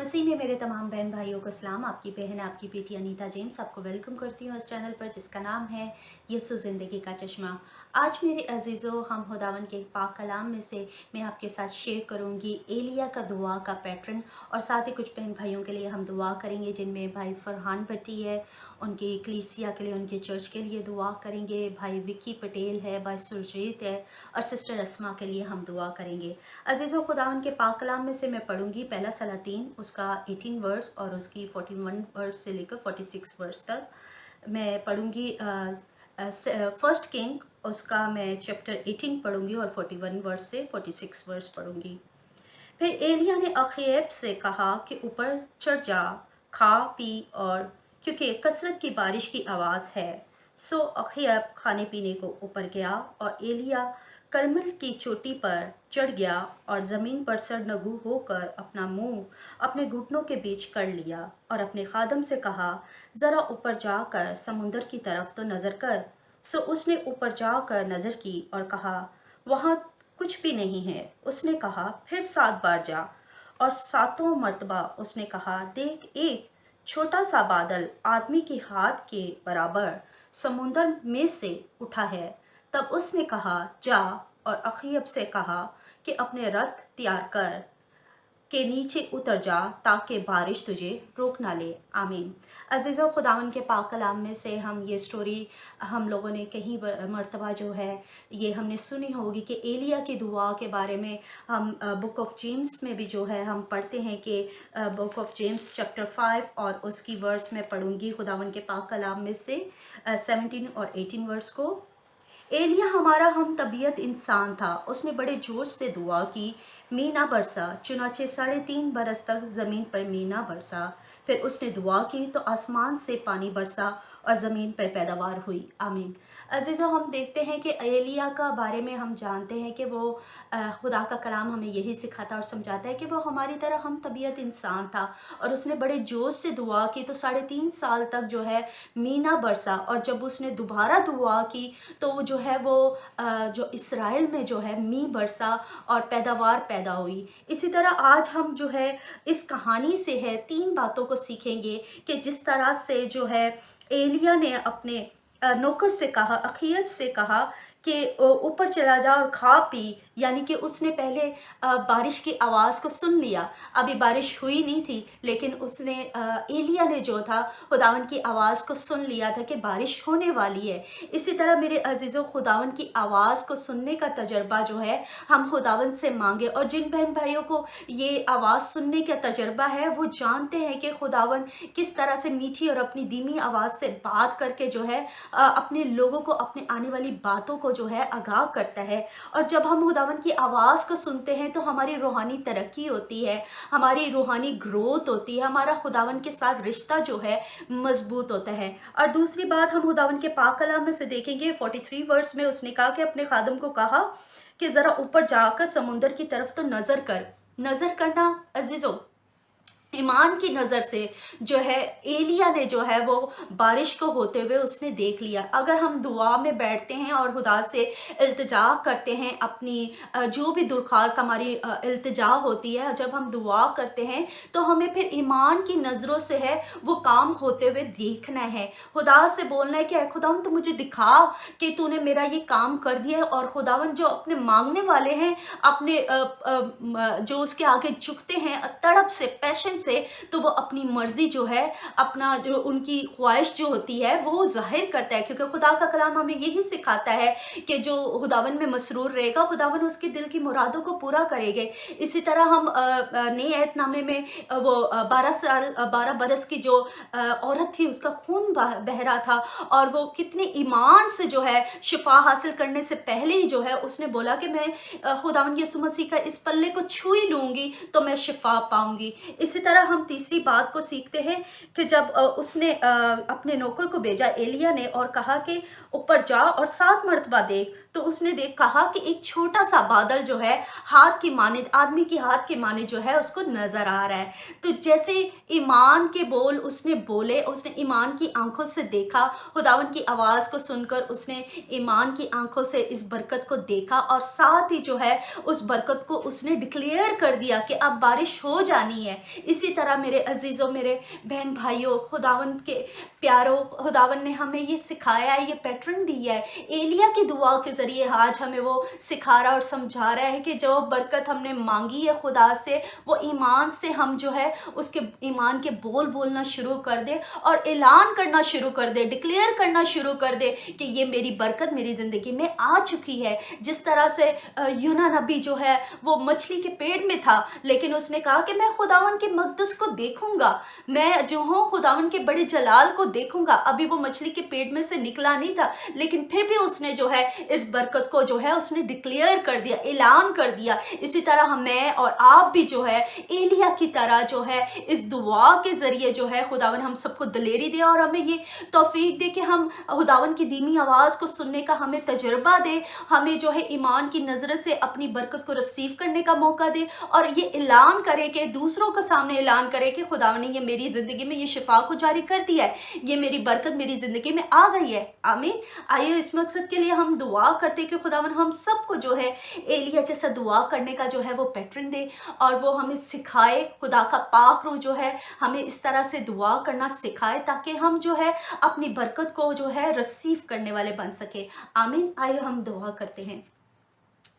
मसीह में मेरे तमाम बहन भाइयों को सलाम। आपकी बहन आपकी बेटी अनीता जेम्स आपको वेलकम करती हूँ इस चैनल पर जिसका नाम है यीशु ज़िंदगी का चश्मा। आज मेरे अजीज़ों, हम खुदावन के पाक कलाम में से मैं आपके साथ शेयर करूँगी एलिया का दुआ का पैटर्न, और साथ ही कुछ बहन भाइयों के लिए हम दुआ करेंगे जिनमें भाई फरहान भट्टी है, उनकी कलीसिया के लिए, उनके चर्च के लिए दुआ करेंगे। भाई विक्की पटेल है, भाई सुरजीत है, और सिस्टर अस्मा के लिए हम दुआ करेंगे। अजीज़ों, खुदावन के पाक कलाम में से मैं पढ़ूंगी पहला सलातीन उसका 18 वर्स और उसकी 41 वर्स से लेकर 46 वर्स तक मैं पढ़ूंगी। फर्स्ट किंग उसका मैं चैप्टर 18 पढ़ूंगी और 41 वर्स से 46 वर्स पढ़ूंगी। फिर एलिया ने अखीब से कहा कि ऊपर चढ़ जा, खा पी, और क्योंकि कसरत की बारिश की आवाज़ है। सो अखीब खाने पीने को ऊपर गया और एलिया करमल की चोटी पर चढ़ गया और ज़मीन पर सरनगू होकर अपना मुंह अपने घुटनों के बीच कर लिया और अपने खादम से कहा, ज़रा ऊपर जाकर समुंदर की तरफ तो नज़र कर। सो उसने ऊपर जाकर नज़र की और कहा, वहाँ कुछ भी नहीं है। उसने कहा, फिर 7 बार जा, और 7वां मर्तबा उसने कहा, देख, एक छोटा सा बादल आदमी के हाथ के बराबर समुंदर में से उठा है। तब उसने कहा, जा, और अखीब से कहा कि अपने रथ तैयार कर के नीचे उतर जा ताकि बारिश तुझे रोक ना ले। आमीन। अजीज़ों, खुदावन के पाक कलाम में से हम ये स्टोरी हम लोगों ने कहीं मर्तबा जो है ये हमने सुनी होगी कि एलिया की दुआ के बारे में हम बुक ऑफ जेम्स में भी जो है हम पढ़ते हैं कि बुक ऑफ जेम्स चैप्टर 5 और उसकी वर्स में पढ़ूंगी खुदावन के पाक कलाम में से 17 और 18 वर्स को। एलिया हमारा हम तबीयत इंसान था। उसने बड़े जोश से दुआ की, मीना बरसा। चुनाचे 3.5 बरस तक ज़मीन पर मीना बरसा। फिर उसने दुआ की तो आसमान से पानी बरसा और ज़मीन पर पैदावार हुई। आमीन। अजीज़ों, हम देखते हैं कि एलिया का बारे में हम जानते हैं कि वो खुदा का कलाम हमें यही सिखाता और समझाता है कि वो हमारी तरह हम तबीयत इंसान था, और उसने बड़े जोश से दुआ की तो 3.5 साल तक जो है मीना बरसा। और जब उसने दोबारा दुआ की तो वो जो है वो जो इसराइल में जो है मी बरसा और पैदावार पैदा हुई। इसी तरह आज हम जो है इस कहानी से है 3 बातों को सीखेंगे कि जिस तरह से जो है एलिया ने अपने नौकर से कहा, अखीब से कहा कि ऊपर चला जा और खा पी, यानी कि उसने पहले बारिश की आवाज़ को सुन लिया। अभी बारिश हुई नहीं थी, लेकिन उसने एलिया ने जो था खुदावन की आवाज़ को सुन लिया था कि बारिश होने वाली है। इसी तरह मेरे अजीज़ों, खुदावन की आवाज़ को सुनने का तजर्बा जो है हम खुदावन से मांगे। और जिन बहन भाइयों को ये आवाज़ सुनने का तजर्बा है वो जानते हैं कि खुदावन किस तरह से मीठी और अपनी धीमी आवाज़ से बात करके जो है अपने लोगों को अपने आने वाली बातों को जो है आगाह करता है। और जब हम खुदावन की आवाज़ को सुनते हैं तो हमारी रूहानी तरक्की होती है, हमारी रूहानी ग्रोथ होती है, हमारा खुदावन के साथ रिश्ता जो है मजबूत होता है। और दूसरी बात हम खुदावन के पाक कलाम में से देखेंगे 43 वर्स में उसने कहा कि अपने खादम को कहा कि ज़रा ऊपर जाकर समुंदर की तरफ तो नज़र कर। नज़र करना अजीज़ों, ईमान की नज़र से जो है एलिया ने जो है वो बारिश को होते हुए उसने देख लिया। अगर हम दुआ में बैठते हैं और खुदा से इल्तिजा करते हैं, अपनी जो भी दरख्वास्त हमारी इल्तिजा होती है, जब हम दुआ करते हैं तो हमें फिर ईमान की नज़रों से है वो काम होते हुए देखना है। खुदा से बोलना है कि खुदावन तो मुझे दिखा कि तूने मेरा ये काम कर दिया है। और खुदावन जो अपने मांगने वाले हैं, अपने जो उसके आगे झुकते हैं तड़प से, पैशन से, तो वो अपनी मर्जी जो है, अपना जो उनकी ख्वाहिश जो होती है वो जाहिर करता है। क्योंकि खुदा का कलाम हमें यही सिखाता है कि जो खुदावन में मसरूर रहेगा खुदावन उसके दिल की मुरादों को पूरा करेंगे। इसी तरह हम नए ऐतनामे में वो 12 बरस की जो औरत थी उसका खून बह रहा था, और वो कितने ईमान से जो है शिफा हासिल करने से पहले ही जो है उसने बोला कि मैं खुदावन यीशु मसीह का इस पल्ले को छू ही लूँगी तो मैं शिफा पाऊँगी। इसी तरह हम तीसरी बात को सीखते हैं कि जब उसने अपने नौकर को भेजा एलिया ने और कहा कि ऊपर जा और 7 मर्तबा देख, तो उसने कहा कि एक छोटा सा बादल जो है हाथ की मानिद, आदमी की हाथ की मानिद जो है उसको नजर आ रहा है। तो जैसे ईमान के बोल उसने बोले, उसने ईमान की आंखों से देखा, खुदावन की आवाज़ को सुनकर उसने ईमान की आंखों से इस बरकत को देखा, और साथ ही जो है उस बरकत को उसने डिक्लेयर कर दिया कि अब बारिश हो जानी है। इसी इसी तरह मेरे अजीज़ों, मेरे बहन भाइयों, खुदावन के प्यारों, खुदावन ने हमें ये सिखाया है, ये पैटर्न दिया है। एलिया की दुआ के ज़रिए आज हमें वो सिखा रहा और समझा रहा है कि जो बरकत हमने मांगी है खुदा से, वो ईमान से हम जो है उसके ईमान के बोल बोलना शुरू कर दे और ऐलान करना शुरू कर दे, डिक्लेयर करना शुरू कर दे कि ये मेरी बरकत मेरी ज़िंदगी में आ चुकी है। जिस तरह से यूना नबी जो है वो मछली के पेट में था, लेकिन उसने कहा कि मैं खुदावन के मक़दस को देखूंगा, मैं जो हूँ खुदावन के बड़े जलाल को देखूंगा। अभी वो मछली के पेट में से निकला नहीं था, लेकिन फिर भी उसने जो है इस बरकत को जो है उसने डिक्लेयर कर दिया, ऐलान कर दिया। इसी तरह मैं और आप भी जो है एलिया की तरह जो है इस दुआ के ज़रिए जो है खुदावन हम सबको दलेरी दे और हमें ये तौफीक दे कि हम खुदावन की धीमी आवाज़ को सुनने का हमें तजुर्बा दे, हमें जो है ईमान की नज़र से अपनी बरकत को रिसीव करने का मौका दे और ये ऐलान करे कि दूसरों के सामने ऐलान करे कि खुदावन ने ये मेरी ज़िंदगी में ये शिफा को जारी कर दिया है, ये मेरी बरकत मेरी ज़िंदगी में आ गई है। आमीन। आइए इस मकसद के लिए हम दुआ करते कि खुदावन हम सबको जो है एलिया जैसा दुआ करने का जो है वो पैटर्न दे और वो हमें सिखाए। खुदा का पाक रूह जो है हमें इस तरह से दुआ करना सिखाए ताकि हम जो है अपनी बरकत को जो है रिसीव करने वाले बन सके। आमीन। आइए हम दुआ करते हैं।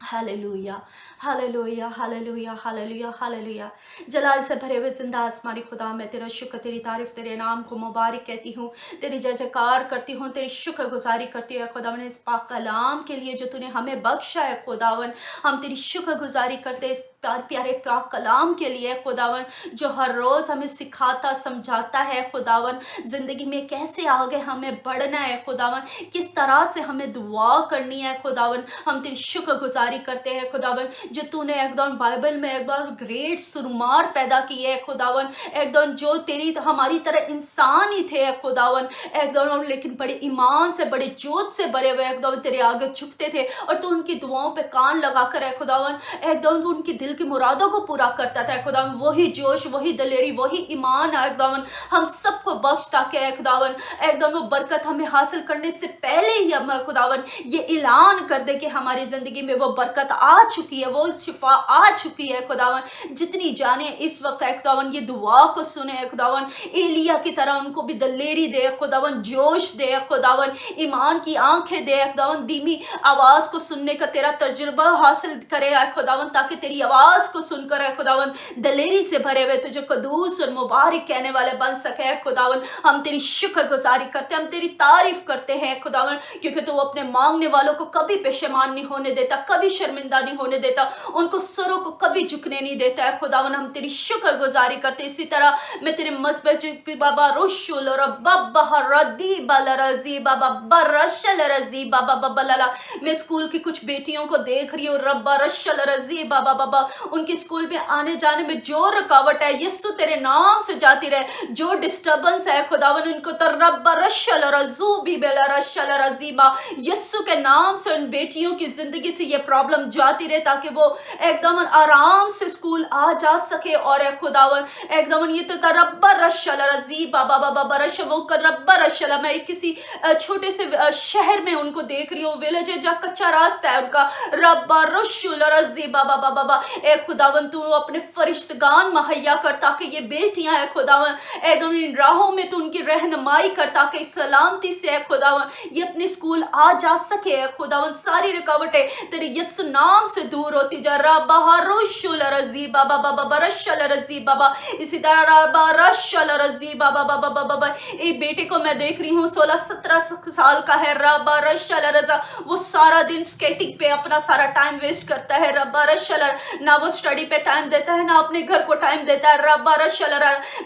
Hallelujah, hallelujah, hallelujah, hallelujah, hallelujah. जलाल से भरे हुए जिंदा आसमानी खुदा, मैं तेरा शुक्र, तेरी तारीफ, तेरे नाम को मुबारक कहती हूँ, तेरी जय जयकार करती हूँ, तेरी शुक्रगुजारी करती है खुदावन इस पाक कलाम के लिए जो तूने हमें बख्शा है खुदावन। हम तेरी शुक्रगुजारी करते इस प्यारे पाक कलाम के लिए खुदावन, जो हर रोज़ हमें सिखाता समझाता है खुदावन, ज़िंदगी में कैसे आगे हमें बढ़ना है खुदावन, किस तरह से हमें दुआ करनी है खुदावन। हम तेरी शुक्रगुजारी करते हैं खुदावन, जो तूने एकदम बाइबल में एक बार ग्रेट सुरमार पैदा किए है खुदावन, एकदम जो तेरी हमारी तरह इंसान ही थे खुदावन, एकदम लेकिन बड़े ईमान से, बड़े जोत से भरे हुए एकदम तेरे आगे झुकते थे और तू उनकी दुआओं पे कान लगा कर है खुदावन, एकदम तू उनकी दिल की मुरादों को पूरा करता था खुदावन। वही जोश, वही दलेरी, वही ईमान है एकदम हम सबको बख्शता के खुदावन, एकदम वो बरकत हमें हासिल करने से पहले ही हम खुदावन ये ऐलान कर दे कि हमारी ज़िंदगी में वो बरकत आ चुकी है, वो शिफा आ चुकी है खुदावन। जितनी जाने इस वक्त है खुदावन ये दुआ को सुने खुदावन, एलिया की तरह उनको भी दलेरी दे खुदावन, जोश दे खुदावन, ईमान की आंखें दे खुदावन, धीमी आवाज़ को सुनने का तेरा तजुर्बा हासिल करे खुदावन, ताकि तेरी आवाज़ को सुनकर है खुदावन दलेरी से भरे हुए तुझे कदूस और मुबारक कहने वाले बन सके खुदावन। हम तेरी शुक्रगुजारी करते हैं, हम तेरी तारीफ करते हैं खुदावन, क्योंकि तू अपने मांगने वालों को कभी पेशेमान नहीं होने देता, कभी शर्मिंदा नहीं होने देता, उनको सरों को कभी झुकने नहीं देता है खुदावन। हम तेरी शुक्रगुजारी करते। इसी तरह मैं तेरे मज़हब बाबा रुशुल और बाबा रदी बाला रजी बाबा बरशल रजी बाबा बाबा लाला, मैं स्कूल की कुछ बेटियों को देख रही हूँ रब्बा रशल रजी बाबा बाबा, उनके स्कूल में आने जाने में जो रुकावट है यीशु तेरे नाम से जाती रहे, जो डिस्टर्बेंस है खुदावन उनको तो रब्बा रशल रजू भी बेला रशल रजीबा, यीशु के नाम से उन बेटियों की जिंदगी से ये प्रॉब्लम जाती रहे ताकि वो एकदम आराम से स्कूल आ जा सके। और खुदावन एकदम ये तो रब्बा रशल रजीबा बाबा बाबा रश वो कर रब्बा रशल, मैं किसी छोटे से शहर में उनको देख रही हूँ, विलेज है जहाँ कच्चा रास्ता है उनका, रब्बा रशुल रजीबा बाबा बाबा ए खुदावन तू अपने फरिश्तगान मुहैया कर ताकि ये बेटियां है खुदावन एकदम इन राहों में तू उनकी रहनुमाई कर ताकि सलामती से है खुदावन ये अपने स्कूल आ जा सके है खुदावन। सारी रुकावटें तेरे यीशु नाम से दूर होती जा रब्बा रुशुल रजी बाबा बाबा बरशल रजी बाबा, इसी तरह रब्बा रशल रजी बाबा बाबा बाबा। एक बेटे को मैं देख रही हूँ 16-17 साल का है, रब्बा रशल रजा, वो सारा दिन स्केटिंग पे अपना सारा टाइम वेस्ट करता है रब्बा रशल, ना वो स्टडी पे टाइम देता है ना अपने घर को टाइम देता है रब्बा रशल।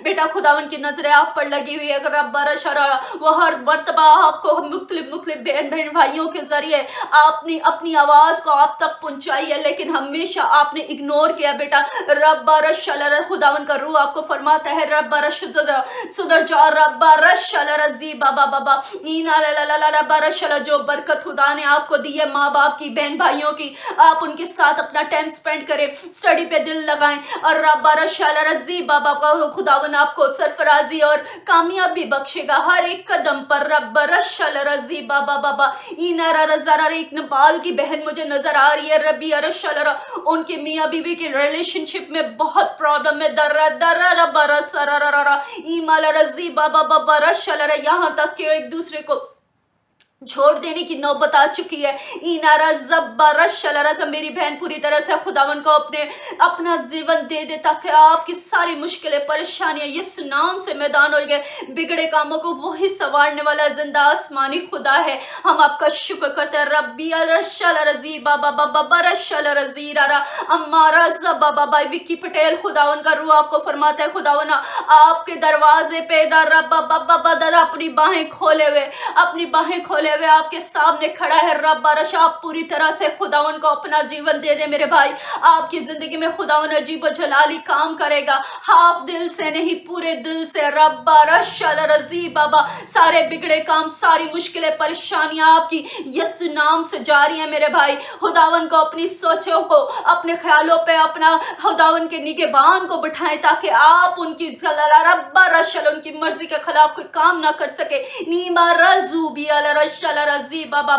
बेटा खुदावन की नजरें आप पर लगी हुई है रब्बा रशल, वो हर मर्तबा आपको मुख्तलिफ बहन भाइयों के जरिए आपने अपनी आवाज को आप तक पहुंचाई है, लेकिन हमेशा आपने इग्नोर किया बेटा रब्बा रशल। खुदावन का रूह आपको फरमाता है रब्बा रशल सुधर जा रब्बा रशल रजी बाबा बाबा नीना रब्बा रशल। जो बरकत खुदा ने आपको दी है माँ बाप की, बहन भाइयों की, आप उनके साथ अपना टाइम स्पेंड करें, स्टडी पे दिल लगाएं और रब्बा रशाला रजी बाबा का खुदावन आपको सरफराजी और कामयाबी बख्शेगा हर एक कदम पर। रब्बा रशाला रजी बाबा बाबा इनारा रजारा एक नेपाल की बहन मुझे नजर आ रही है रबी अरशाला, उनके मियाँ बीवी के रिलेशनशिप में बहुत प्रॉब्लम है। दर्रा दर्रा रब्बा रसरा ईमाला रजी बाबा बाबा रशाला, यहाँ तक कि एक दूसरे को छोड़ देने की नौबत आ चुकी है। इनारा जब्बा रशलरा, तो मेरी बहन पूरी तरह से खुदावन को अपना जीवन दे दे ताकि आपकी सारी मुश्किलें परेशानियां यीशु नाम से मैदान हो गए। बिगड़े कामों को वही संवारने वाला जिंदा आसमानी खुदा है। हम आपका शुक्र करते हैं रब्बी रशल रजी बाबा बाबा रशल रजी रारा अम्मारा जब्बा बाबा। विक्की पटेल खुदावन का रूह आपको फरमाता है खुदावन आपके दरवाजे पे रब्बा बाबा दादा अपनी बाहें खोले हुए आपके सामने खड़ा है। रब्बा रशा आप पूरी तरह से खुदावन को अपना जीवन दे दे मेरे भाई। आपकी जिंदगी में खुदावन अजीब व जलाली काम करेगा, हाफ दिल से नहीं पूरे दिल से। रब्बा रशा रजी बाबा सारे बिगड़े काम सारी मुश्किलें परेशानियां आपकी यीशु नाम से जारी है मेरे भाई। खुदावन को अपनी सोचों को अपने ख्यालों पे अपना खुदावन के निगहबान को बिठाएं ताकि आप उनकी रब्बा रशा उनकी मर्जी के खिलाफ कोई काम ना कर सके। नीमा रजूबी रजी बाबा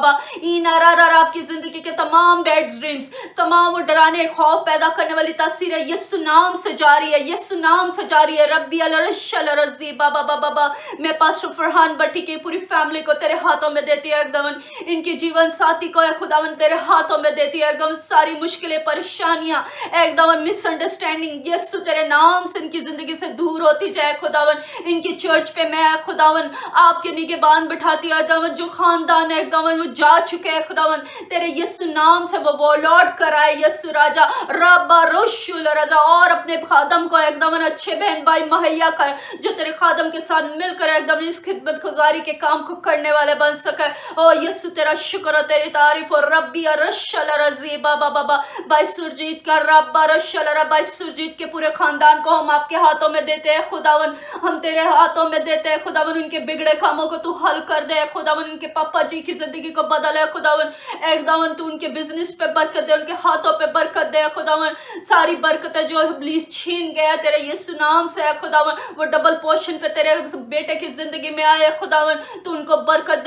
आपकी जिंदगी के तमाम बैड ड्रीम्स तमाम वो डराने खौफ पैदा करने वाली तासीरें यीशु नाम से जारी है, यीशु नाम से जारी है। रब्बी रजी बाबा बाबा मैं पास्टर फरहान भट्टी की पूरी फैमिली को तेरे हाथों में देती है एकदम, इनके जीवन साथी को खुदावन तेरे हाथों में देती है एकदम। सारी मुश्किलें परेशानियां एकदम मिसअंडरस्टैंडिंग यीशु तेरे नाम से इनकी जिंदगी से दूर होती जाए खुदावन। इनकी चर्च पे मैं खुदावन आपके निगहबान बिठाती है एकदम, जो खानदान है एकदम वो जा चुके हैं खुदावन तेरे यीशु नाम से वो लौट कर आए यीशु राजा। रब्बा रोशुल राजा और अपने खादम को एकदम अच्छे बहन भाई मुहैया कर जो तेरे खादम के साथ मिलकर एकदम इस खिदमत गुजारी के काम को करने वाले बन सके। ओ यीशु तेरा शुक्र और तेरी तारीफ। और रब्बी रशल रजी बाबा बाबा भाई सुरजीत का रब्बा रशल भाई सुरजीत के पूरे खानदान को हम आपके हाथों में देते हैं खुदावन, हम तेरे हाथों में देते हैं खुदावन। उनके बिगड़े कामों को तू हल कर दे खुदावन, उनके पापा जी की जिंदगी को बदल है खुदावन एकदम। तू उनके बिजनेस पे बरकत दे, उनके हाथों पे बरकत दे खुदावन। सारी बरकतें जो इब्लीस छीन गया तेरे यीशु नाम से है खुदावन, वो डबल पोर्शन पे तेरे बेटे की जिंदगी में आए खुदावन। तू उनको बरकत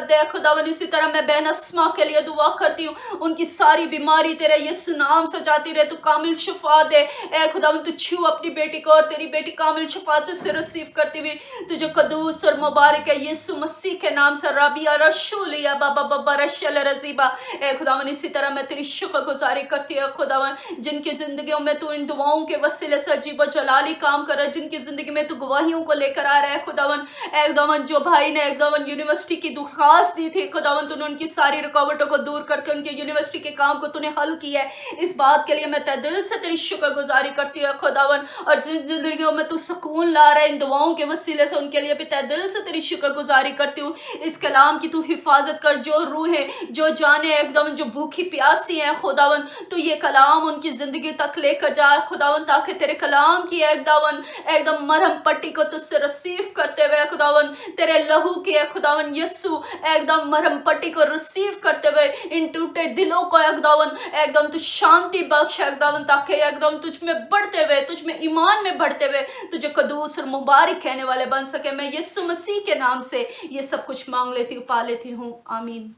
दे खुदावन। इसी तरह मैं बहन अस्मा के लिए दुआ करती हूँ, उनकी सारी बीमारी तेरे यीशु नाम से जाती रहे। तू कामिल शिफा दे ए खुदावन। तू छू अपनी बेटी को और तेरी बेटी कामिल शिफा से रिसीव करती हुई तुझे कदूस और मुबारक है यीशु मसीह के नाम से। रबिया रशूलिया बाबा बाबा रशल रजीबा ए खुदावन। इसी तरह मैं तेरी शुक्र गुजारी करती है खुदावन, जिनकी जिंदगियों में तू इन दुआओं के वसीले से अजीब व जलाली काम कर रहा है, जिनकी जिंदगी में तू गवाहियों को लेकर आ रहा है खुदावन। एकदम जो भाई ने एकदम यूनिवर्सिटी की दरखास्त दी थी खुदावन, तूने उनकी सारी रुकावटों को दूर करके उनके यूनिवर्सिटी के काम को तूने हल किया है। इस बात के लिए मैं तहे दिल से तेरी शुक्र गुजारी करती है खुदावन। और जिन जिंदगियों में तू सुकून ला रहा है इन दुआओं के वसीले से, उनके लिए भी तहे दिल से तेरी शुक्र गुजारी करती हूँ। इस कलाम की तू हिफाजत कर, जो रूहें जो जाने एकदम जो भूखी प्यासी हैं खुदावन, तो ये कलाम उनकी जिंदगी तक लेकर जा खुदावन, ताकि तेरे कलाम की एकदम मरहम पट्टी को तुझसे रिसीव करते हुए खुदावन, तेरे लहू की खुदावन यीशु एकदम मरहम पट्टी को रिसीव करते हुए इन टूटे दिलों को एकदम तू शांति बख्श एकदम, ताकि एकदम तुझ में बढ़ते हुए तुझ में ईमान में बढ़ते हुए तुझे कदूस और मुबारक कहने वाले बन सके। मैं यीशु मसीह के नाम से ये सब कुछ मांग लेती हूँ, पा लेती हूँ, आमीन।